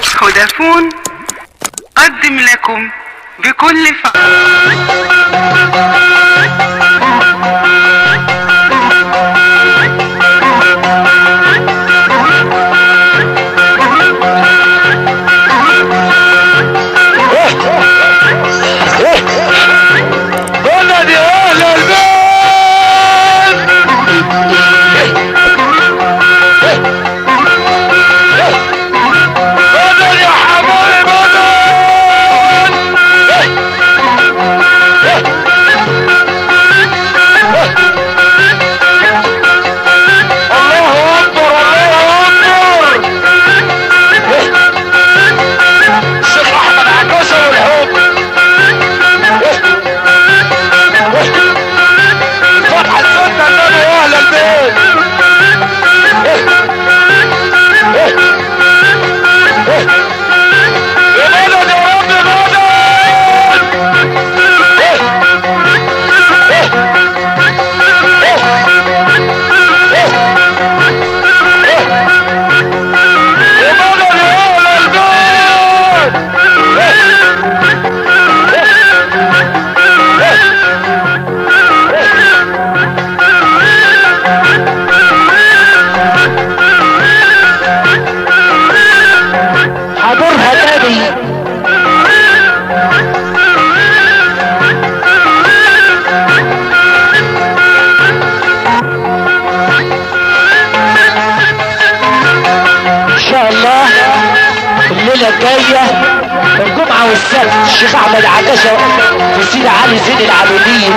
فودافون قدم لكم بكل الجمعة والسبت الشيخ احمد عكاشة في سيدي علي زين العابدين.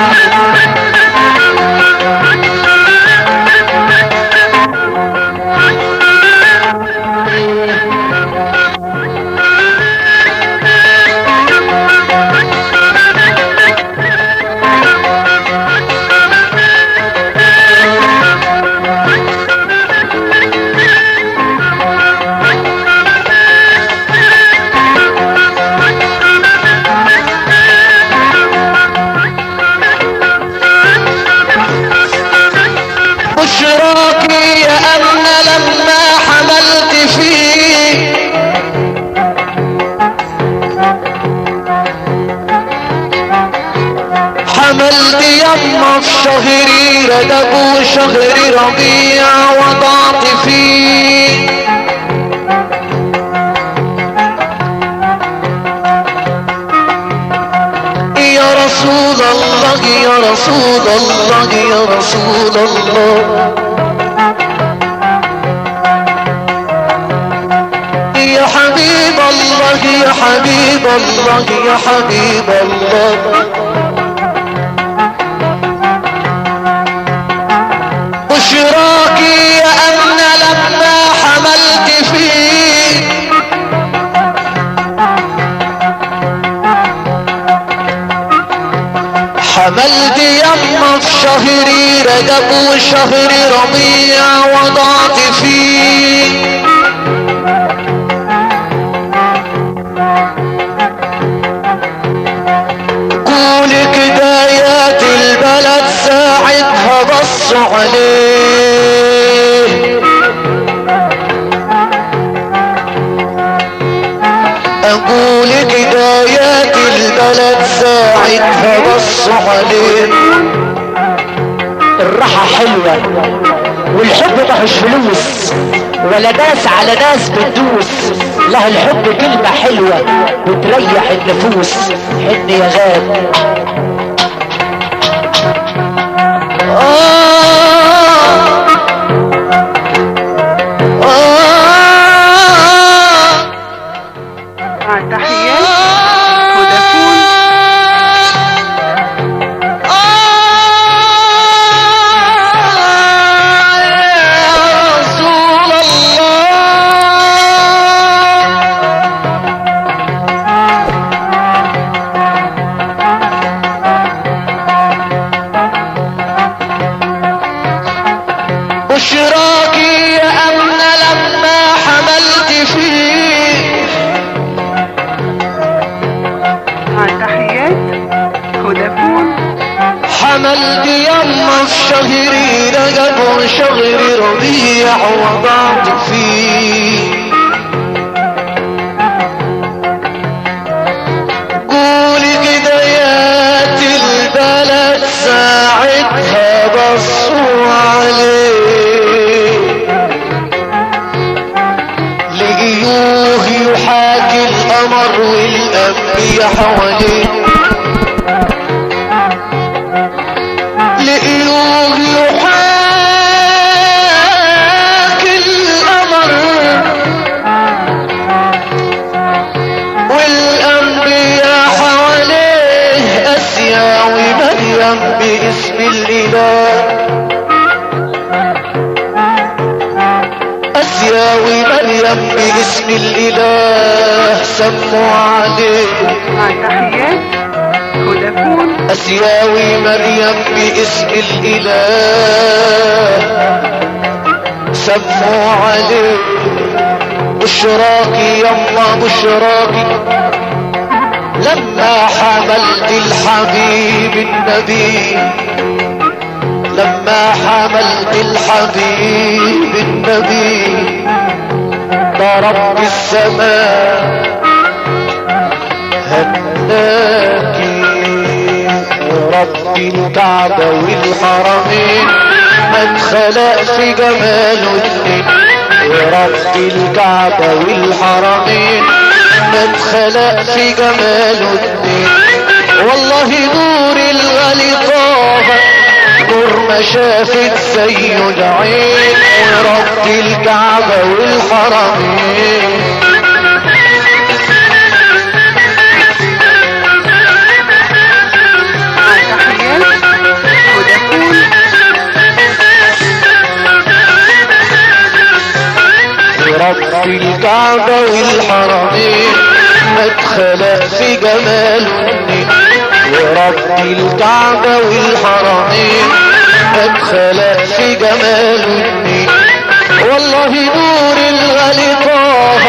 بشراكي يا أمن لما حملت فيه حملت يما في شهري رجب وشهر ربيع وضعت فيه يا رسول الله يا رسول الله يا رسول الله يا حبيب الله يا حبيب الله يا حبيب الله بشراكي يا أمن لما حملت فيه حملت يما في شهري رجب وشهر ربيع وضعت فيه قولك دايات البلد ساعدها بص عليه اقولك دايات البلد ساعدها بص عليه. الراحة حلوة والحب ماهوش فلوس ولا ناس على ناس بتدوس، له الحب كلمة حلوة وتريح النفوس. حن يا غاب مع تحيات فودافون. بشراكي يا أمن لما حملت فيه مع تحيات فودافون. حملت يما في شهري رجب وشهر ربيع وضعت فيه والأنبياء حواليه لقيوه يحاكي القمر والأنبياء حواليه أسيا ومريم باسم الإله أسيا ومريم باسم الإله سموا عليه مع تحيات فودافون. أسيا ومريم باسم الإله سموا عليه بشراكي يما بشراكي لما حملت الحبيب النبي لما حملت الحبيب النبي ضرب السماء هناكي ورب الكعبة والحرمين ما اتخلق في جماله اتنين ورب الكعبة والحرمين ما اتخلق في جماله اتنين والله نور الغالي طه نور ما شافت زيه العين ورب الكعبة والحرمين مع تحيات فودافون. رب الكعبة والحرمين ما اتخلق في جماله ورب الكعبة والحرمين ما اتخلق في جماله والله نور الغالي طه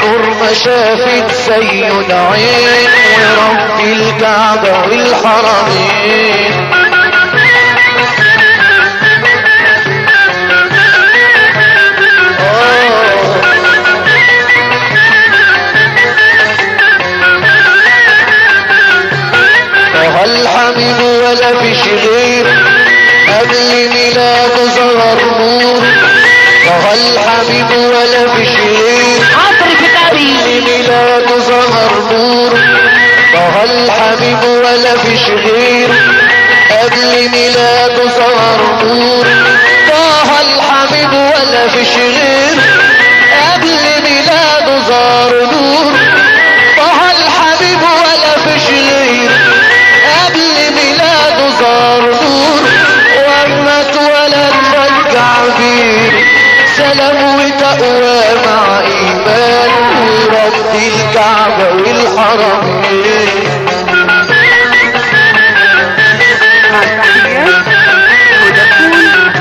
نور ما شافت زيه العين ورب الكعبة والحرمين الحبيب ولا فيش غير قبل ميلاده ظهر نور الحبيب ولا فيش غير قبل ميلاده ظهر نور الحبيب ولا فيش غير قبل ميلاده ظهر نور الحبيب ولا فيش غير قبل ميلاده ظهر نور الحبيب ولا فيش غير قبل ميلاده ظهر نور واما اتولد رجع بيه سلام وتقوى مع ايمان ورب الكعبة والحرمين مع تحيات فودافون.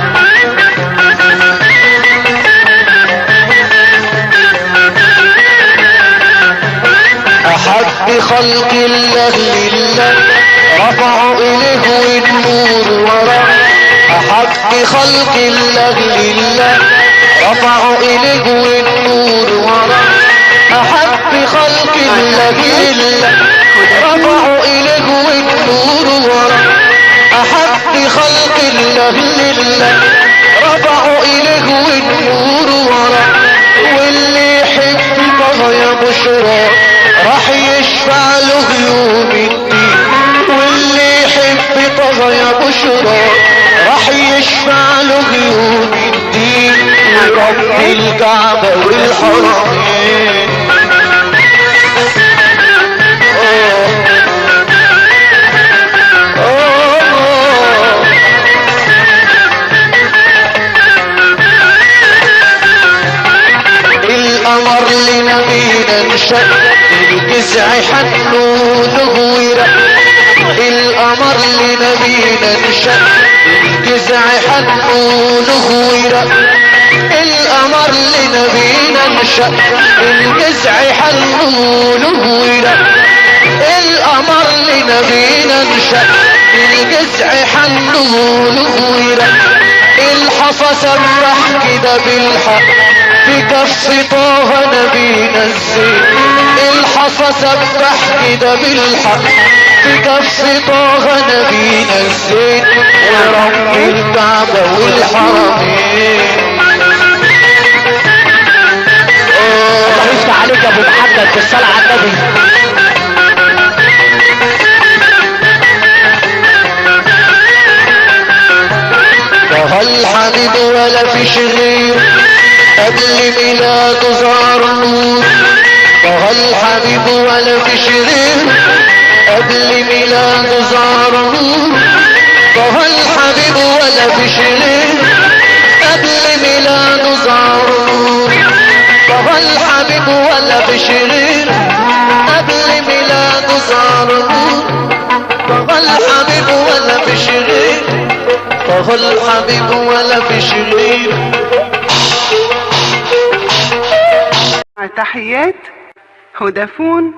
احب خلق الله لله رفعوا إليه والنور وراه أحب خلق الله لله رفعوا إليه والنور وراه أحب خلق الله لله رفعوا إليه والنور وراه أحب خلق الله لله رفعوا إليه والنور وراه واللي يحب طه يا بشرى راح يشفع له يوم الدين واللي يحب طه يا بشرى راح يشفع له يوم الدين رب الكعبة والحرمين القمر لنبينا انشق الجزع حنونه ورق القمر لنبينا انشق الجزع حنونه ورق القمر لنبينا انشق الجزع حنونه ورق القمر لنبينا انشق الجزع حنونه ورق الحصى سبح كده بالحق في كف طه نبينا الزين الحصى سبح كده بالحق في كف طه نبينا الزين ورب الكعبة والحرمين الله يفتح عليك يا ابو محمد بالصلاة على النبي. قبل ميلاده زار النور طه الحبيب ولا في شرير قبل ميلاده زار النور طه الحبيب ولا في شرير قبل ميلاده زار النور طه الحبيب ولا في شرير قبل ميلاده زار النور طه الحبيب ولا في شرير طه الحبيب ولا في شرير. مع تحيات فودافون